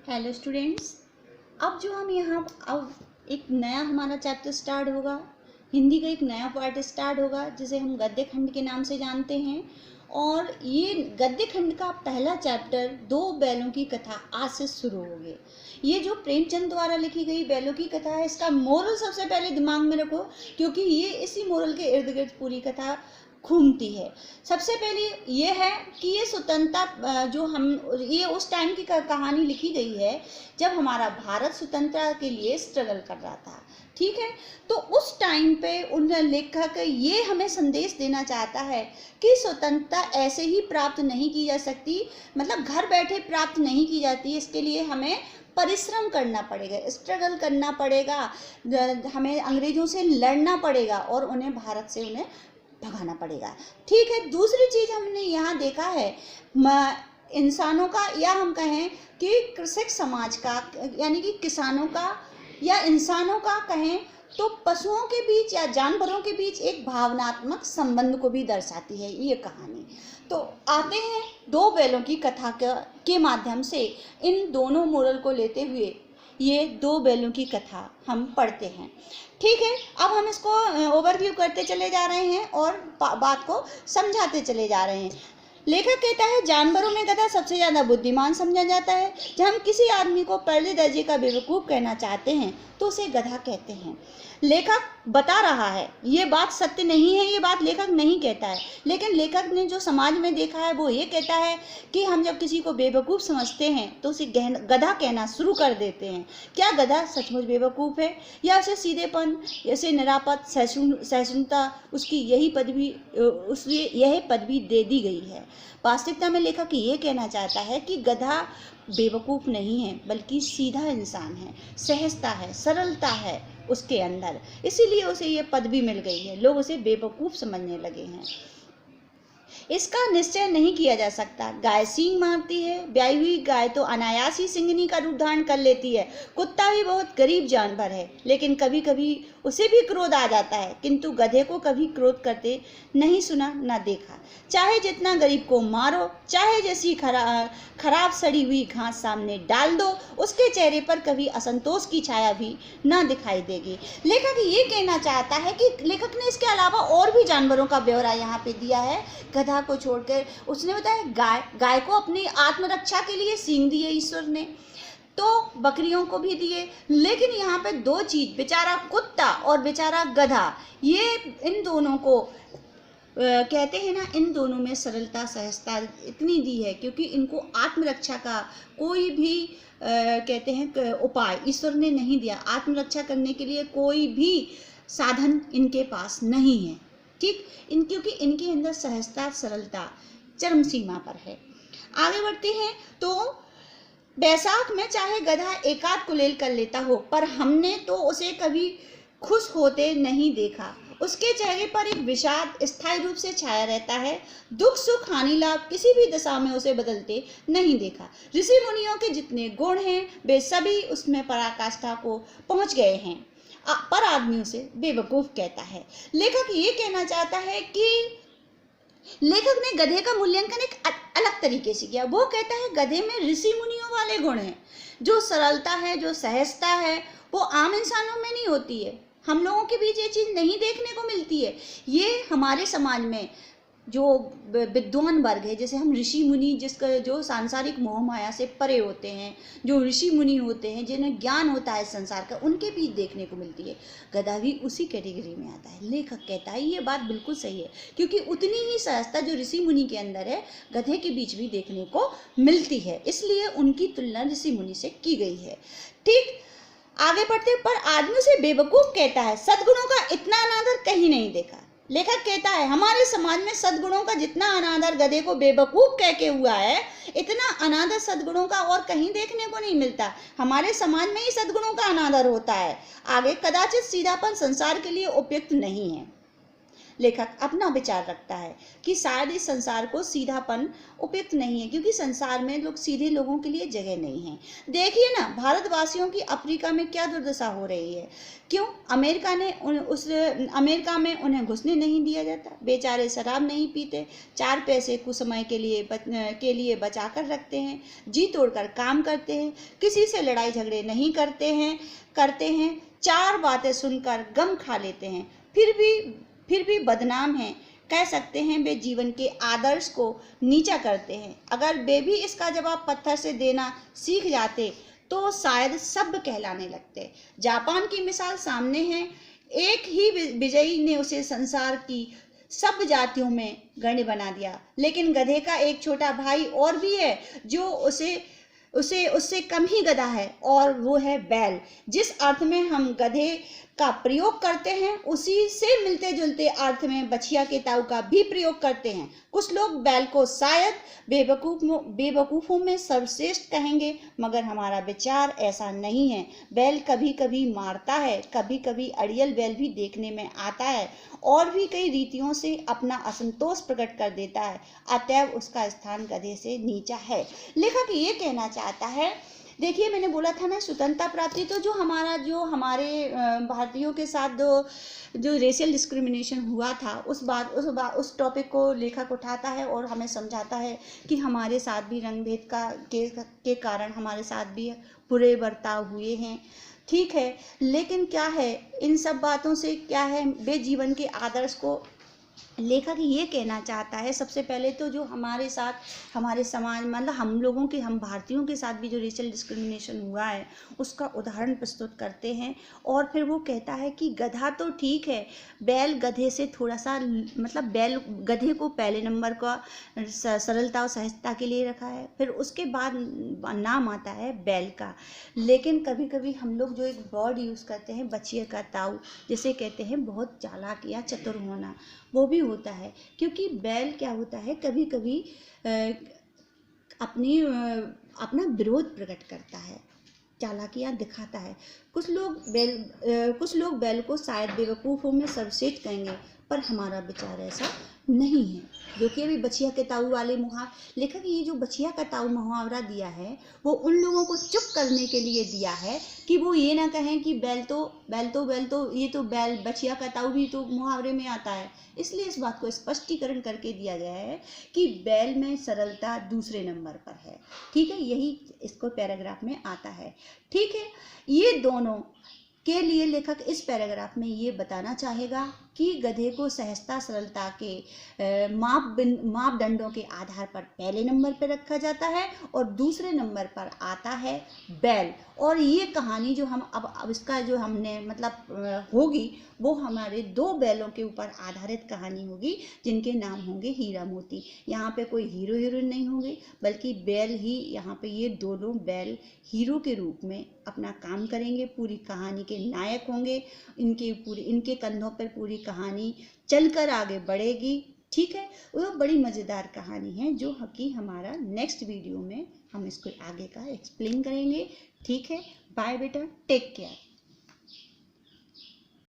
Hello students. अब जो हम यहाँ अब एक नया हमारा चैप्टर स्टार्ट होगा, हिंदी का एक नया पार्ट स्टार्ट होगा जिसे हम गद्य खंड के नाम से जानते हैं। और ये गद्य खंड का पहला चैप्टर दो बैलों की कथा आज से शुरू होगी। ये जो प्रेमचंद द्वारा लिखी गई बैलों की कथा है, इसका मोरल सबसे पहले दिमाग में रखो, क्योंकि ये इसी मोरल के इर्द गिर्द पूरी कथा घूमती है। सबसे पहले ये है कि ये स्वतंत्रता जो हम ये उस टाइम की कहानी लिखी गई है जब हमारा भारत स्वतंत्रता के लिए स्ट्रगल कर रहा था। ठीक है, तो उस टाइम पे उन लेखक ये हमें संदेश देना चाहता है कि स्वतंत्रता ऐसे ही प्राप्त नहीं की जा सकती, मतलब घर बैठे प्राप्त नहीं की जाती। इसके लिए हमें परिश्रम करना पड़ेगा, स्ट्रगल करना पड़ेगा, हमें अंग्रेजों से लड़ना पड़ेगा और उन्हें भारत से उन्हें भगाना पड़ेगा। ठीक है, दूसरी चीज हमने यहाँ देखा है इंसानों का, या हम कहें कि कृषक समाज का, यानी कि किसानों का या इंसानों का कहें तो पशुओं के बीच या जानवरों के बीच एक भावनात्मक संबंध को भी दर्शाती है ये कहानी। तो आते हैं दो बैलों की कथा के माध्यम से इन दोनों मोरल को लेते हुए ये दो बैलों की कथा हम पढ़ते हैं। ठीक है, अब हम इसको ओवरव्यू करते चले जा रहे हैं और बात को समझाते चले जा रहे हैं। लेखक कहता है जानवरों में गधा सबसे ज़्यादा बुद्धिमान समझा जाता है। जब हम किसी आदमी को पहले दर्जे का बेवकूफ़ कहना चाहते हैं तो उसे गधा कहते हैं। लेखक बता रहा है, ये बात सत्य नहीं है, ये बात लेखक नहीं कहता है, लेकिन लेखक ने जो समाज में देखा है वो ये कहता है कि हम जब किसी को बेवकूफ़ समझते हैं तो उसे गधा कहना शुरू कर देते हैं। क्या गधा सचमुच बेवकूफ़ है, या उसे सीधेपन, ऐसे निरापद सहिष्णुता उसकी यही पदवी दे दी गई है। वास्तविकता में लेखक ये कहना चाहता है कि गधा बेवकूफ़ नहीं है, बल्कि सीधा इंसान है, सहजता है, सरलता है उसके अंदर, इसीलिए उसे ये पदवी मिल गई है। लोग उसे बेवकूफ़ समझने लगे हैं। इसका निश्चय नहीं किया जा सकता। गाय सींग मारती है, ब्याई हुई गाय तो अनायास ही सिंगनी का रूप धारण कर लेती है। कुत्ता भी बहुत गरीब जानवर है, लेकिन कभी कभी उसे भी क्रोध आ जाता है, किंतु गधे को कभी क्रोध करते नहीं सुना न देखा। चाहे जितना गरीब को मारो, चाहे जैसी खराब सड़ी हुई घास सामने डाल दो, उसके चेहरे पर कभी असंतोष की छाया भी न दिखाई देगी। लेखक ये कहना चाहता है कि लेखक ने इसके अलावा और भी जानवरों का ब्यौरा यहाँ पे दिया है। गधा को छोड़कर उसने बताया गाय को अपनी आत्मरक्षा के लिए सींग दिए ईश्वर ने, तो बकरियों को भी दिए। लेकिन यहाँ पे दो चीज, बेचारा कुत्ता और बेचारा गधा, ये इन दोनों को कहते हैं ना, इन दोनों में सरलता सहजता इतनी दी है क्योंकि इनको आत्मरक्षा का कोई भी कहते हैं उपाय ईश्वर ने नहीं दिया। आत्मरक्षा करने के लिए कोई भी साधन इनके पास नहीं है। ठीक, क्योंकि इनके अंदर सहजता सरलता चरम सीमा पर है। आगे बढ़ते हैं तो बैसाख में चाहे गधा एकाध कुलेल कर लेता हो, पर हमने तो उसे कभी खुश होते नहीं देखा। उसके चेहरे पर एक विषाद स्थायी रूप से छाया रहता है। दुख सुख हानि लाभ किसी भी दशा में उसे बदलते नहीं देखा। ऋषि मुनियों के जितने गुण हैं वे सभी उसमें पराकाष्ठा को पहुंच गए हैं, पर आदमी उसे बेवकूफ कहता है। लेखक ये कहना चाहता है कि लेखक ने गधे का मूल्यांकन एक अलग तरीके से किया। वो कहता है गधे में ऋषि मुनियों वाले गुण हैं, जो सरलता है, जो सहजता है, वो आम इंसानों में नहीं होती है। हम लोगों के बीच ये चीज़ नहीं देखने को मिलती है। ये हमारे समाज में जो विद्वान वर्ग है, जैसे हम ऋषि मुनि, जिसका जो सांसारिक मोह माया से परे होते हैं, जो ऋषि मुनि होते हैं, जिन्हें ज्ञान होता है संसार का, उनके बीच देखने को मिलती है। गधा भी उसी कैटेगरी में आता है। लेखक कहता है ये बात बिल्कुल सही है, क्योंकि उतनी ही सहजता जो ऋषि मुनि के अंदर है गधे के बीच भी देखने को मिलती है, इसलिए उनकी तुलना ऋषि मुनि से की गई है। ठीक, आगे बढ़ते पर आदमी से बेवकूफ कहता है। सद्गुणों का इतना अनादर कहीं नहीं देखा। लेखक कहता है हमारे समाज में सद्गुणों का जितना अनादर गधे को बेवकूफ कह के हुआ है, इतना अनादर सद्गुणों का और कहीं देखने को नहीं मिलता। हमारे समाज में ही सद्गुणों का अनादर होता है। आगे कदाचित सीधापन संसार के लिए उपयुक्त नहीं है। लेखक अपना विचार रखता है कि शायद इस संसार को सीधापन उपयुक्त नहीं है, क्योंकि संसार में लोग सीधे लोगों के लिए जगह नहीं है। देखिए ना, भारतवासियों की अफ्रीका में क्या दुर्दशा हो रही है। क्यों? अमेरिका में उन्हें घुसने नहीं दिया जाता। बेचारे शराब नहीं पीते, 4 पैसे कुछ समय के लिए बचा कर रखते हैं, जी तोड़कर काम करते हैं, किसी से लड़ाई झगड़े नहीं करते हैं, 4 बातें सुनकर गम खा लेते हैं, फिर भी बदनाम हैं। कह सकते हैं वे जीवन के आदर्श को नीचा करते हैं। अगर वे भी इसका जवाब पत्थर से देना सीख जाते तो शायद सभ्य कहलाने लगते। जापान की मिसाल सामने है। एक ही विजयी ने उसे संसार की सब जातियों में गण्य बना दिया, लेकिन गधे का एक छोटा भाई और भी है जो उससे कम ही गधा है, और वो है बैल। जिस अर्थ में हम गधे का प्रयोग करते हैं उसी से मिलते जुलते अर्थ में बछिया के ताऊ का भी प्रयोग करते हैं। कुछ लोग बैल को शायद बेवकूफ़ों में सर्वश्रेष्ठ कहेंगे, मगर हमारा विचार ऐसा नहीं है। बैल कभी कभी मारता है, कभी कभी अड़ियल बैल भी देखने में आता है और भी कई रीतियों से अपना असंतोष प्रकट कर देता है, अतएव उसका स्थान गधे से नीचा है। लेखक ये कहना चाहता है, देखिए मैंने बोला था ना स्वतंत्रता प्राप्ति, तो जो हमारे भारतीयों के साथ जो रेशियल डिस्क्रिमिनेशन हुआ था उस टॉपिक को लेखक उठाता है और हमें समझाता है कि हमारे साथ भी रंग भेद के कारण हमारे साथ भी बुरे बर्ताव हुए हैं। ठीक है, लेकिन क्या है, इन सब बातों से क्या है, वे जीवन के आदर्श को लेखक ये कहना चाहता है। सबसे पहले तो जो हमारे साथ हमारे समाज मतलब हम भारतीयों के साथ भी जो रेशियल डिस्क्रिमिनेशन हुआ है उसका उदाहरण प्रस्तुत करते हैं। और फिर वो कहता है कि गधा तो ठीक है, बैल गधे से थोड़ा सा मतलब बैल गधे को पहले नंबर का सरलता और सहजता के लिए रखा है, फिर उसके बाद नाम आता है बैल का। लेकिन कभी कभी हम लोग जो एक वर्ड यूज़ करते हैं बछिया का ताऊ, जिसे कहते हैं बहुत चालाक या चतुर होना, वो भी होता है। क्योंकि बैल क्या होता है, कभी कभी अपना विरोध प्रकट करता है, चालाकियाँ दिखाता है। कुछ लोग बैल को शायद बेवकूफ़ों में सर्वश्रेष्ठ कहेंगे, पर हमारा विचार ऐसा नहीं है। जो कि अभी बछिया के ताऊ वाले लेखक ये जो बछिया का ताऊ मुहावरा दिया है वो उन लोगों को चुप करने के लिए दिया है कि वो ये ना कहें कि बैल तो ये तो बैल बछिया का ताऊ भी तो मुहावरे में आता है। इसलिए इस बात को स्पष्टीकरण करके दिया गया है कि बैल में सरलता दूसरे नंबर पर है। ठीक है, यही इसको पैराग्राफ में आता है। ठीक है, ये दोनों के लिए लेखक इस पैराग्राफ में ये बताना चाहेगा कि गधे को सहजता सरलता के मापदंडों के आधार पर पहले नंबर पर रखा जाता है और दूसरे नंबर पर आता है बैल। और ये कहानी जो हम अब इसका जो हमने मतलब होगी वो हमारे 2 बैलों के ऊपर आधारित कहानी होगी जिनके नाम होंगे हीरा मोती। यहाँ पे कोई हीरो हीरोइन नहीं होंगे, बल्कि बैल ही यहाँ पे ये दोनों बैल हीरो के रूप में अपना काम करेंगे, पूरी कहानी के नायक होंगे। इनके कंधों पर पूरी कहानी चलकर आगे बढ़ेगी। ठीक है, वो बड़ी मज़ेदार कहानी है जो कि हमारा नेक्स्ट वीडियो में हम इसको आगे का एक्सप्लेन करेंगे। ठीक है, बाय बेटा, टेक केयर।